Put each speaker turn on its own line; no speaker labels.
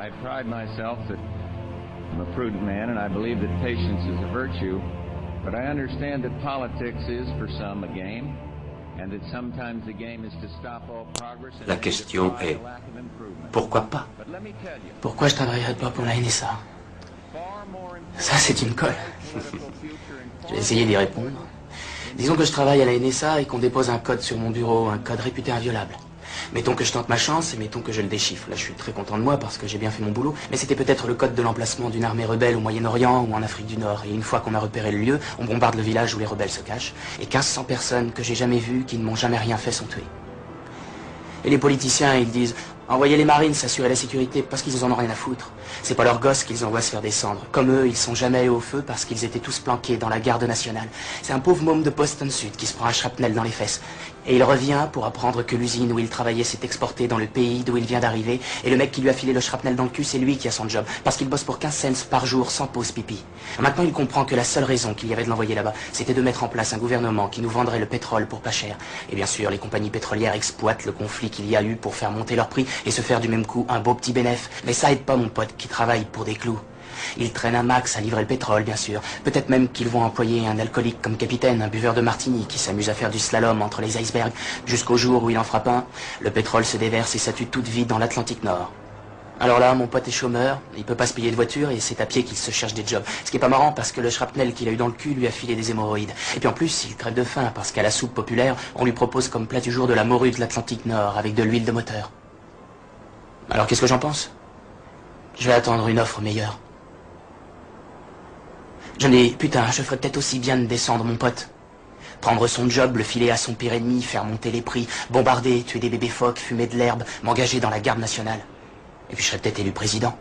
I pride myself that I'm a prudent man and I believe that patience is a virtue, but I understand that politics is for some a game, and that sometimes the game is to stop all progress.
La question est, pourquoi pas?
Pourquoi je travaillerais pas pour la NSA? Ça, c'est une colle. J'ai essayé d'y répondre. Disons que je travaille à la NSA et qu'on dépose un code sur mon bureau, un code réputé inviolable. Mettons que je tente ma chance et mettons que je le déchiffre. Là, je suis très content de moi parce que j'ai bien fait mon boulot. Mais c'était peut-être le code de l'emplacement d'une armée rebelle au Moyen-Orient ou en Afrique du Nord. Et une fois qu'on a repéré le lieu, on bombarde le village où les rebelles se cachent. Et 1500 personnes que j'ai jamais vues, qui ne m'ont jamais rien fait, sont tuées. Et les politiciens, ils disent... Envoyer les marines s'assurer la sécurité parce qu'ils en ont rien à foutre. C'est pas leurs gosses qu'ils envoient se faire descendre. Comme eux, ils sont jamais allés au feu parce qu'ils étaient tous planqués dans la garde nationale. C'est un pauvre môme de Boston Sud qui se prend un shrapnel dans les fesses. Et il revient pour apprendre que l'usine où il travaillait s'est exportée dans le pays d'où il vient d'arriver. Et le mec qui lui a filé le shrapnel dans le cul, c'est lui qui a son job. Parce qu'il bosse pour 15 cents par jour sans pause pipi. Maintenant, il comprend que la seule raison qu'il y avait de l'envoyer là-bas, c'était de mettre en place un gouvernement qui nous vendrait le pétrole pour pas cher. Et bien sûr, les compagnies pétrolières exploitent le conflit qu'il y a eu pour faire monter leur prix et se faire du même coup un beau petit bénéf. Mais ça aide pas mon pote qui travaille pour des clous. Ils traînent un max à livrer le pétrole, bien sûr. Peut-être même qu'ils vont employer un alcoolique comme capitaine, un buveur de martini qui s'amuse à faire du slalom entre les icebergs, jusqu'au jour où il en frappe un, le pétrole se déverse et ça tue toute vie dans l'Atlantique Nord. Alors là, mon pote est chômeur, il peut pas se payer de voiture et c'est à pied qu'il se cherche des jobs. Ce qui est pas marrant parce que le shrapnel qu'il a eu dans le cul lui a filé des hémorroïdes. Et puis en plus, il crève de faim parce qu'à la soupe populaire, on lui propose comme plat du jour de la morue de l'Atlantique Nord avec de l'huile de moteur. Alors qu'est-ce que j'en pense? Je vais attendre une offre meilleure. Je me dis, putain, je ferais peut-être aussi bien de descendre mon pote. Prendre son job, le filer à son pire ennemi, faire monter les prix, bombarder, tuer des bébés phoques, fumer de l'herbe, m'engager dans la garde nationale. Et puis je serais peut-être élu président.